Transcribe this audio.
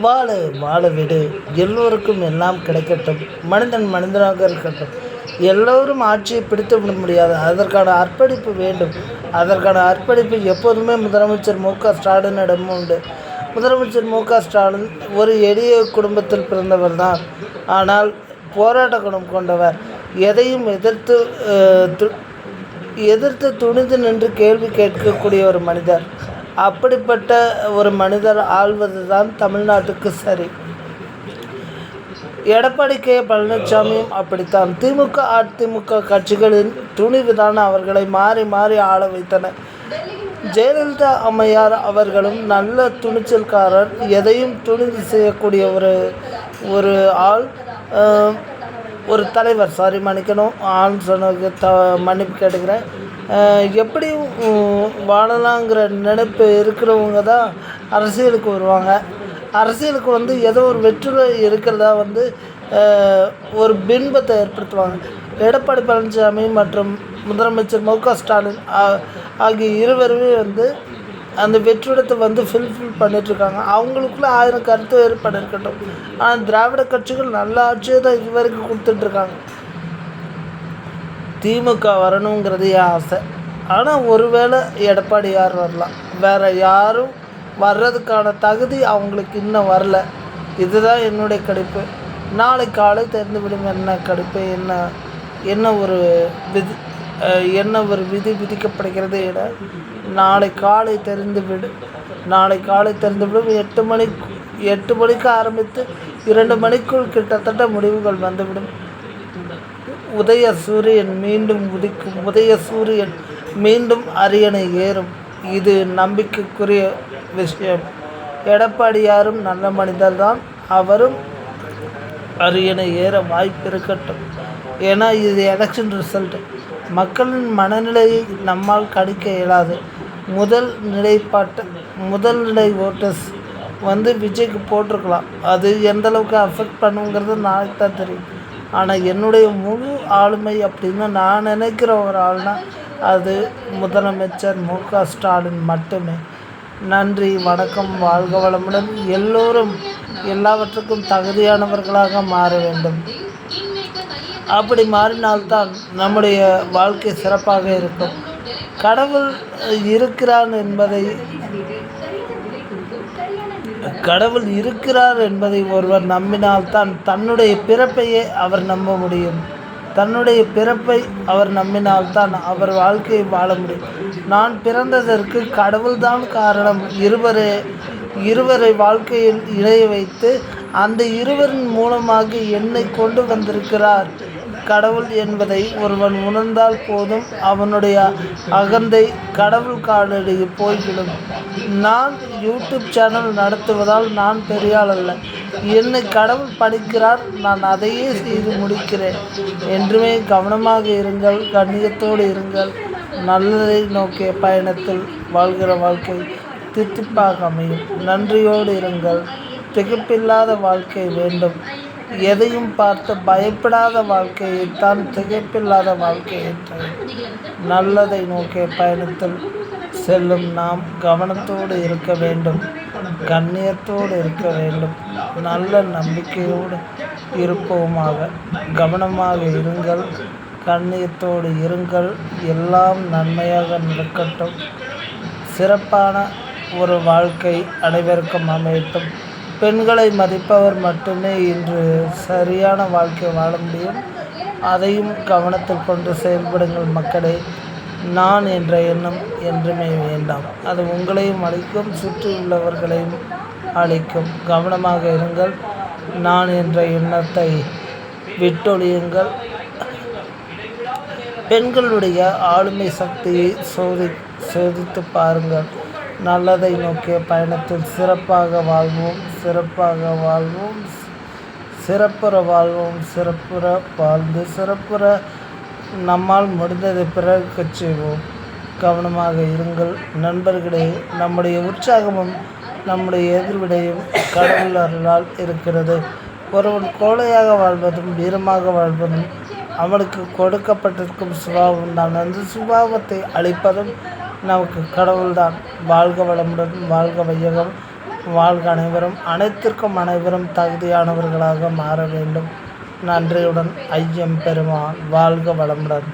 வாழு வாழ விடு, எல்லோருக்கும் எல்லாம் கிடைக்கட்டும், மனிதன் மனிதனாக இருக்கட்டும். எல்லோரும் ஆட்சியை பிடித்து விட முடியாது, அதற்கான அர்ப்பணிப்பு வேண்டும். அதற்கான அர்ப்பணிப்பு எப்போதுமே முதலமைச்சர் மு.க. ஸ்டாலினிடம் உண்டு. முதலமைச்சர் மு.க. ஸ்டாலின் ஒரு எளிய குடும்பத்தில் பிறந்தவர் தான். ஆனால் போராட்ட குணம் கொண்டவர். எதையும் எதிர்த்து துணிந்து நின்று கேள்வி கேட்கக்கூடிய ஒரு மனிதர். அப்படிப்பட்ட ஒரு மனிதர் ஆள்வது தான் தமிழ்நாட்டுக்கு சரி. எடப்பாடி கே. பழனிசாமியும் அப்படித்தான். திமுக அதிமுக கட்சிகளின் துணிவுதான் அவர்களை மாறி மாறி ஆள வைத்தன. ஜெயலலிதா அம்மையார் அவர்களும் நல்ல துணிச்சல்காரர். எதையும் துணிந்து செய்யக்கூடிய ஒரு ஆள், ஒரு தலைவர். மன்னிக்கணும், ஆள் சொன்னதுக்கு மன்னிப்பு கேட்டுக்கிறேன். எப்படியும் வாழலாங்கிற நினைப்பு இருக்கிறவங்க தான் அரசியலுக்கு வருவாங்க. அரசியலுக்கு ஏதோ ஒரு வெற்றி இருக்கிறதா ஒரு பின்பத்தை ஏற்படுத்துவாங்க. எடப்பாடி பழனிசாமி மற்றும் முதலமைச்சர் மு.க. ஸ்டாலின் ஆகிய இருவருமே அந்த வெற்றிடத்தை ஃபில்ஃபில் பண்ணிகிட்ருக்காங்க. அவங்களுக்குள்ள 1000 கருத்து வேறுபாடு இருக்கட்டும். ஆனால் திராவிட கட்சிகள் நல்ல ஆட்சியை தான் இது வரைக்கும் கொடுத்துட்ருக்காங்க. திமுக வரணுங்கிறது என் ஆசை. ஆனால் ஒருவேளை எடப்பாடியார் வரலாம், வேறு யாரும் வர்றதுக்கான தகுதி அவங்களுக்கு இன்னும் வரல. இதுதான் என்னுடைய கணிப்பு. நாளை காலை தெரிந்துவிடும் என்ன கணிப்பு, என்ன ஒரு விதி விதிக்கப்படுகிறது என நாளை காலை தெரிந்துவிடும். 8 மணிக்கு ஆரம்பித்து 2 மணிக்குள் கிட்டத்தட்ட முடிவுகள் வந்துவிடும். உதய சூரியன் மீண்டும் உதிக்கும். உதய சூரியன் மீண்டும் அரியணை ஏறும். இது நம்பிக்கைக்குரிய விஷயம். எடப்பாடியாரும் நல்ல மனிதர்தான். அவரும் அரியணை ஏற வாய்ப்பு இருக்கட்டும். ஏன்னா இது எலெக்ஷன் ரிசல்ட். மக்களின் மனநிலையை நம்மால் கணிக்க இயலாது. முதல் நிலை ஓட்டர்ஸ் விஜய்க்கு போட்டிருக்கலாம். அது எந்தளவுக்கு அஃபெக்ட் பண்ணுங்கிறது நாளைக்கு தான் தெரியும். ஆனால் என்னுடைய முழு ஆளுமை அப்படின்னு நான் நினைக்கிற ஒரு ஆள்னா அது முதலமைச்சர் மு.க. ஸ்டாலின் மட்டுமே. நன்றி, வணக்கம், வாழ்க வளமுடன். எல்லோரும் எல்லாவற்றுக்கும் தகுதியானவர்களாக மாற வேண்டும். அப்படி மாறினால்தான் நம்முடைய வாழ்க்கை சிறப்பாக இருக்கும். கடவுள் இருக்கிறார் என்பதை ஒருவர் நம்பினால்தான் தன்னுடைய பிறப்பையே அவர் நம்ப முடியும். தன்னுடைய பிறப்பை அவர் நம்பினால்தான் அவர் வாழ்க்கையை வாழ முடியும். நான் பிறந்ததற்கு கடவுள்தான் காரணம். இருவரை வாழ்க்கையில் இணைய வைத்து அந்த இருவரின் மூலமாக என்னை கொண்டு வந்திருக்கிறார் கடவுள் என்பதை ஒருவன் உணர்ந்தால் போதும், அவனுடைய அகந்தை கடவுள் காலடியில் போய்விடும். நான் யூடியூப் சேனல் நடத்துவதால் நான் பெரியாள் அல்ல. என்னை கடவுள் படிக்கிறார், நான் அதையே செய்து முடிக்கிறேன். என்றுமே கவனமாக இருங்கள், கண்ணியத்தோடு இருங்கள். நல்லதை நோக்கிய பயணத்தில் வாழ்கிற வாழ்க்கை தித்திப்பாக அமையும். நன்றியோடு இருங்கள். திகைப்பில்லாத வாழ்க்கை வேண்டும். எதையும் பார்த்து பயப்படாத வாழ்க்கையைத்தான் திகைப்பில்லாத வாழ்க்கை என்று. நல்லதை நோக்கிய பயணத்தில் செல்லும் நாம் கவனத்தோடு இருக்க வேண்டும், கண்ணியத்தோடு இருக்க வேண்டும். நல்ல நம்பிக்கையோடு இருப்போமாக. கவனமாக இருங்கள், கண்ணியத்தோடு இருங்கள். எல்லாம் நன்மையாக நடக்கட்டும். சிறப்பான ஒரு வாழ்க்கை அனைவருக்கும் அமையட்டும். பெண்களை மதிப்பவர் மட்டுமே இன்று சரியான வாழ்க்கை வாழ முடியும். அதையும் கவனத்தில் கொண்டு செயல்படுங்கள் மக்களே. நான் என்ற எண்ணம் என்றுமே வேண்டாம். அது உங்களையும் அளிக்கும், சுற்றியுள்ளவர்களையும் அளிக்கும். கவனமாக இருங்கள். நான் என்ற எண்ணத்தை விட்டொழியுங்கள். பெண்களுடைய ஆளுமை சக்தியை சோதித்து பாருங்கள். நல்லதை நோக்கிய பயணத்தில் சிறப்புற வாழ்ந்து சிறப்புற நம்மால் முடிந்ததை பிறகு செய்வோம். கவனமாக இருங்கள் நண்பர்களே. நம்முடைய உற்சாகமும் நம்முடைய எதிர்விடையும் கடவுள் அருளால் இருக்கிறது. ஒருவன் கோழையாக வாழ்வதும் வீரமாக வாழ்வதும் அவனுக்கு கொடுக்கப்பட்டிருக்கும் சுபாவம் தான். அந்த சுபாவத்தை அளிப்பதும் நமக்கு கடவுள்தான். வாழ்க வளமுடன், வாழ்க வையகம். வாழ்க அனைவரும், அனைத்திற்கும் அனைவரும் தகுதியானவர்களாக மாற வேண்டும். நன்றியுடன் ஐயம் பெருமாள். வாழ்க வளமுடன்.